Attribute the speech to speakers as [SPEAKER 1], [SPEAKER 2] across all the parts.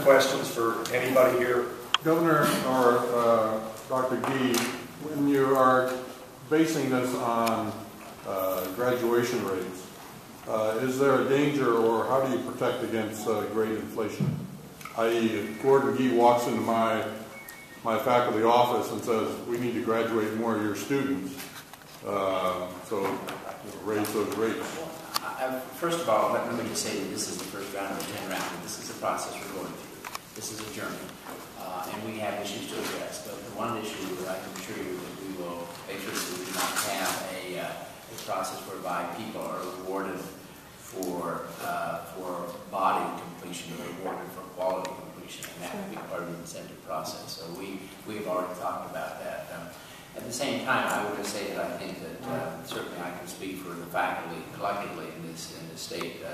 [SPEAKER 1] questions for anybody here?
[SPEAKER 2] Governor or Dr. Gee, when you are basing this on graduation rates, is there a danger, or how do you protect against grade inflation? I.e., if Gordon Gee walks into my faculty office and says, we need to graduate more of your students, so raise those rates.
[SPEAKER 3] First of all, let me just say that this is the first round of the 10 rounds. This is the process we're going through. This is a journey, and we have issues to address. But the one issue that I can assure you that we will make sure that we do not have a process whereby people are rewarded for body completion or rewarded for quality completion, and that will be part of the incentive process. So we have already talked about that. At the same time, I would just say that I think that certainly I can speak for the faculty collectively in this state.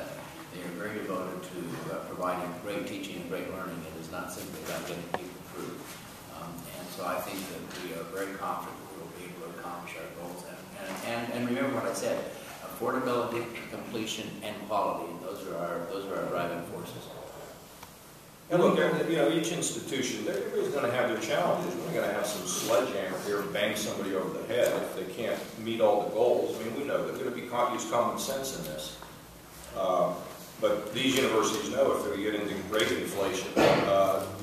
[SPEAKER 3] They are very devoted to providing great teaching and great learning. It is not simply about getting people through. And so I think that we are very confident we will be able to accomplish our goals. And remember what I said: affordability, completion, and quality. Those are our driving forces.
[SPEAKER 1] And look, each institution, everybody's going to have their challenges. We're going to have some sledgehammer here and bang somebody over the head if they can't meet all the goals. I mean, we know they're going to use common sense in this. But these universities know if they get into grade inflation,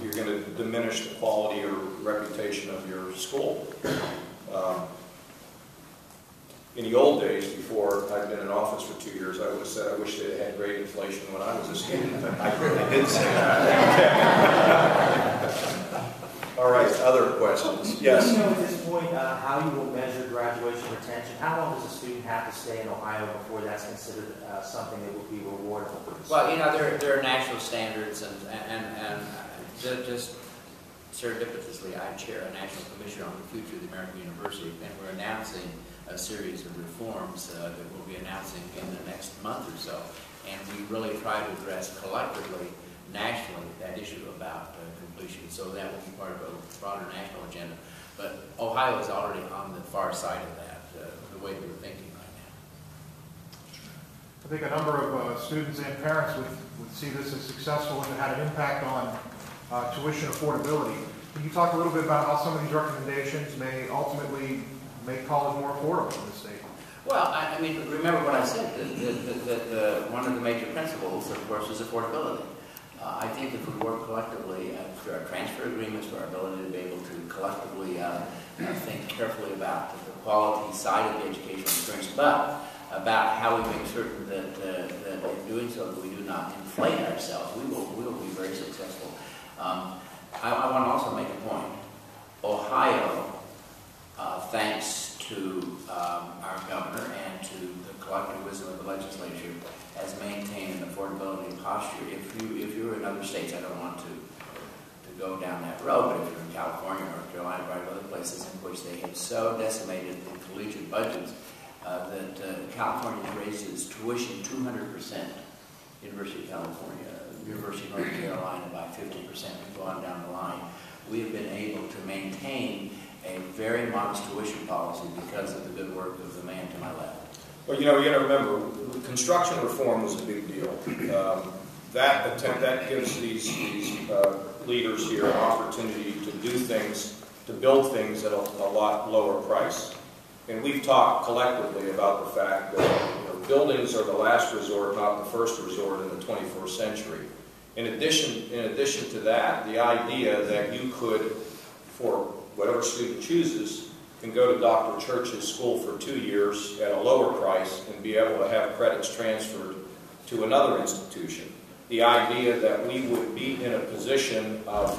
[SPEAKER 1] you're going to diminish the quality or reputation of your school. In the old days, before I'd been in office for 2 years, I would have said I wish they had grade inflation when I was a student, but I didn't say that. All right, other questions? Yes?
[SPEAKER 4] Do you know at this point how you will measure graduation retention? How long does a student have to stay in Ohio before that's considered something that would be rewardable?
[SPEAKER 3] Well, there are national standards, and just serendipitously, I chair a national commission on the future of the American University, and we're announcing a series of reforms that we'll be announcing in the next month or so. And we really try to address collectively, nationally, that issue about completion. So that will be part of a broader national agenda. But Ohio is already on the far side of that, the way we're thinking right now.
[SPEAKER 5] I think a number of students and parents would see this as successful if it had an impact on tuition affordability. Can you talk a little bit about how some of these recommendations may ultimately make college more affordable in the state?
[SPEAKER 3] Well, I mean, remember what I said, that one of the major principles, of course, is affordability. I think if we work collectively through our transfer agreements, for our ability to be able to collectively think carefully about the quality side of the educational experience, but about how we make certain that in doing so that we do not inflate ourselves, we will be very successful. I want to also make a point. Ohio, thanks to our governor and to the collective wisdom of the legislature, has maintained an affordability posture. If you're in other states, I don't want to go down that road, but if you're in California, North Carolina, or other places in which they have so decimated the collegiate budgets that California raises tuition 200%, University of California, University of North Carolina by 50%, and go on down the line. We have been able to maintain a very modest tuition policy because of the good work of the man to my left.
[SPEAKER 1] Well, you got to remember, construction reform was a big deal. That gives these leaders here an opportunity to do things, to build things at a lot lower price. And we've talked collectively about the fact that buildings are the last resort, not the first resort in the 21st century. In addition to that, the idea that you could, for whatever student chooses, can go to Dr. Church's school for 2 years at a lower price and be able to have credits transferred to another institution. The idea that we would be in a position of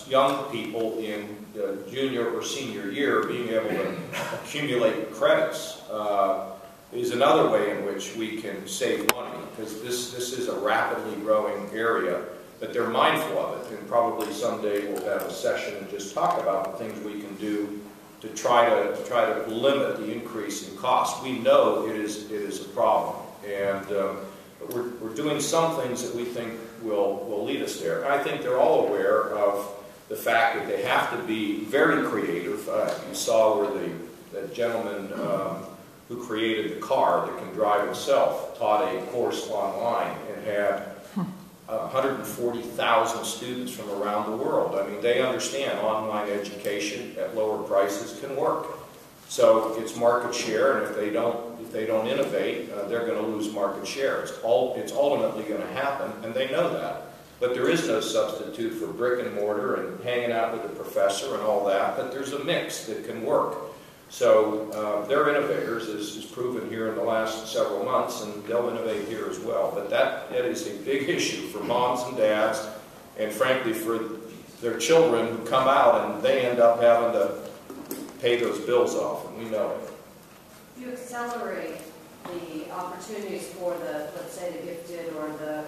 [SPEAKER 1] young people in junior or senior year being able to accumulate credits is another way in which we can save money, because this is a rapidly growing area, but they're mindful of it, and probably someday we'll have a session and just talk about the things we can do to try to limit the increase in cost. We know it is a problem, and but we're doing some things that we think will lead us there. I think they're all aware of the fact that they have to be very creative. You saw where the gentleman who created the car that can drive itself taught a course online and had 140,000 students from around the world. I mean, they understand online education at lower prices can work. So it's market share, and if they don't innovate, they're going to lose market share. It's ultimately going to happen, and they know that. But there is no substitute for brick and mortar and hanging out with the professor and all that. But there's a mix that can work. So they're innovators, as is proven here in the last several months, and they'll innovate here as well. But that is a big issue for moms and dads, and frankly for their children who come out and they end up having to pay those bills off, and we know it.
[SPEAKER 6] You accelerate the opportunities for the, let's say, the gifted or the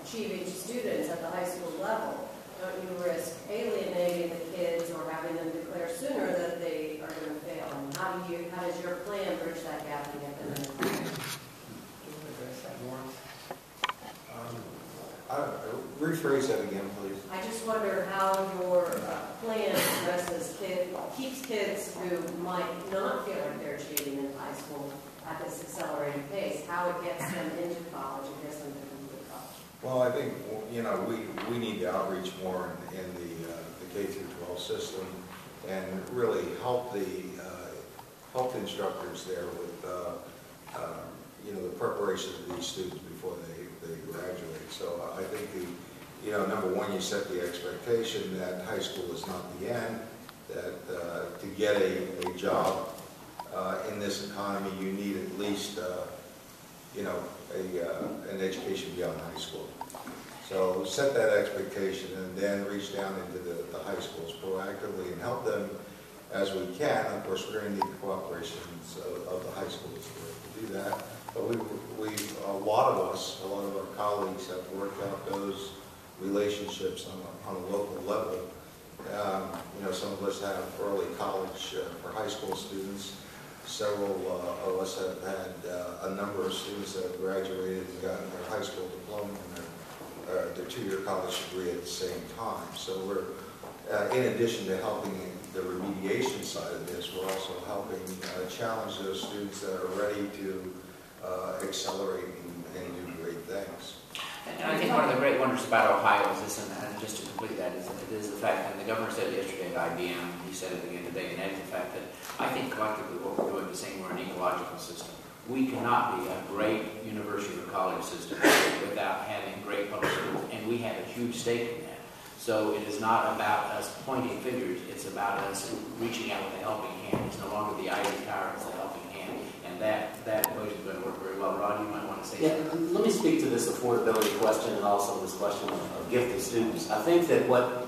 [SPEAKER 6] achieving students at the high school level. Don't you risk alienating the kids or having them declare sooner that they are going to fail? And how does your plan bridge that gap and get them in?
[SPEAKER 3] Do you want to address that more?
[SPEAKER 7] Rephrase that again, please.
[SPEAKER 6] I just wonder how your plan addresses keeps kids who might not feel like they're achieving in high school at this accelerated pace, how it gets them into college and gets them to complete college.
[SPEAKER 7] Well, I think, you know, we need to outreach more in the K through 12 system and really help the instructors there with you know, the preparation of these students before they graduate. So I think you know, number one, you set the expectation that high school is not the end, that to get a job in this economy, you need at least you know, an education beyond high school. So set that expectation and then reach down into the high schools proactively and help them as we can. Of course, we're going to need the cooperation of the high schools to do that. But a lot of our colleagues have worked out those relationships on a local level. You know, some of us have early college for high school students. Several of us have had a number of students that have graduated and gotten their high school diploma and their two-year college degree at the same time. So we're, in addition to helping the remediation side of this, we're also helping challenge those students that are ready to accelerate and do great things.
[SPEAKER 3] And I think one of the great wonders about Ohio is this, and just to complete that, is the fact, and the governor said yesterday at IBM, he said it again today, and that is the fact that I think collectively what we're doing is saying we're an ecological system. We cannot be a great university or college system without having great public schools, and we have a huge stake in that. So it is not about us pointing fingers, it's about us reaching out with a helping hand. It's no longer the ivory tower, it's a helping hand. And that equation is going to work very well. Rod, you might want to say something.
[SPEAKER 8] Let me speak to this affordability question and also this question of gifted students. I think that what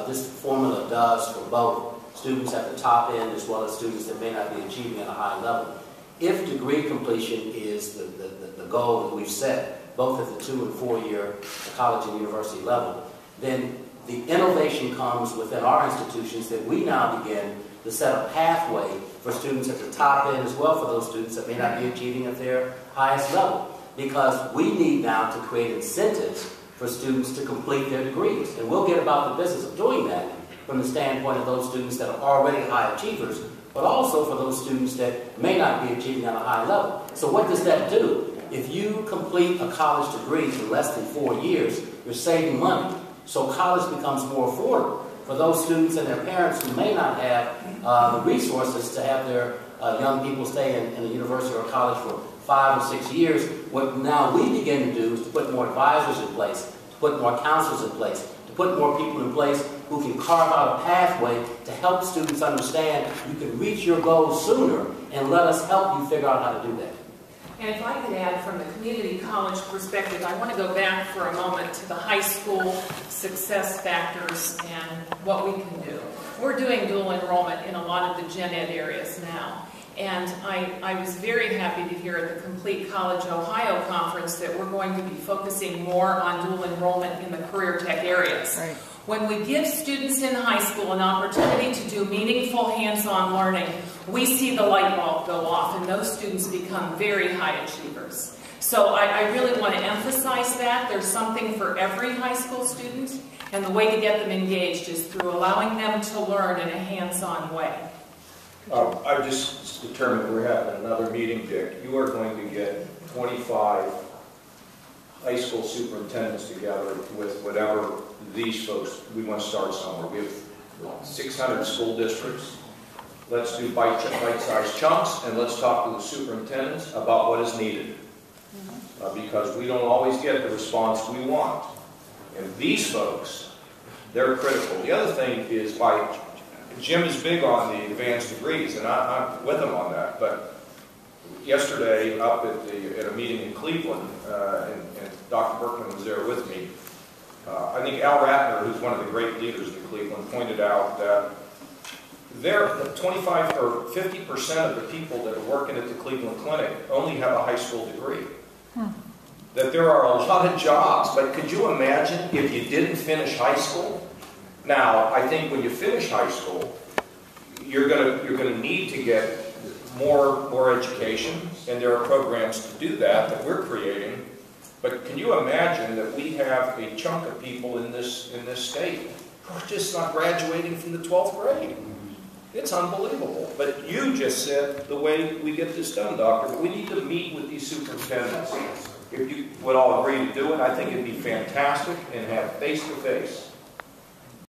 [SPEAKER 8] this formula does for both students at the top end as well as students that may not be achieving at a high level, if degree completion is the goal that we've set, both at the 2- and 4-year college and university level, then the innovation comes within our institutions that we now begin to set a pathway for students at the top end as well for those students that may not be achieving at their highest level. Because we need now to create incentives for students to complete their degrees. And we'll get about the business of doing that from the standpoint of those students that are already high achievers, but also for those students that may not be achieving at a high level. So what does that do? If you complete a college degree in less than 4 years, you're saving money. So college becomes more affordable for those students and their parents who may not have the resources to have their young people stay in a university or college for 5 or 6 years. What now we begin to do is to put more advisors in place, to put more counselors in place, to put more people in place who can carve out a pathway to help students understand you can reach your goals sooner and let us help you figure out how to do that.
[SPEAKER 9] And if I could add from the community college perspective, I want to go back for a moment to the high school success factors and what we can do. We're doing dual enrollment in a lot of the gen ed areas now. And I was very happy to hear at the Complete College Ohio conference that we're going to be focusing more on dual enrollment in the career tech areas. Right. When we give students in high school an opportunity to do meaningful hands-on learning, we see the light bulb go off and those students become very high achievers. So I really want to emphasize that. There's something for every high school student, and the way to get them engaged is through allowing them to learn in a hands-on way.
[SPEAKER 1] I've just determined we're having another meeting, Dick. You are going to get 25 high school superintendents together with whatever these folks, we want to start somewhere. We have 600 school districts. Let's do bite-sized chunks, and let's talk to the superintendents about what is needed. Because we don't always get the response we want. And these folks, they're critical. The other thing is, Jim is big on the advanced degrees, and I'm with him on that. But yesterday, up at a meeting in Cleveland, and Dr. Berkman was there with me, I think Al Ratner, who's one of the great leaders in Cleveland, pointed out that 25 or 50% of the people that are working at the Cleveland Clinic only have a high school degree. That there are a lot of jobs, but could you imagine if you didn't finish high school? Now, I think when you finish high school, you're gonna need to get more education, and there are programs to do that we're creating. But can you imagine that we have a chunk of people in this state who are just not graduating from the 12th grade? It's unbelievable. But you just said the way we get this done, Doctor. We need to meet with these superintendents. If you would all agree to do it, I think it'd be fantastic, and have face-to-face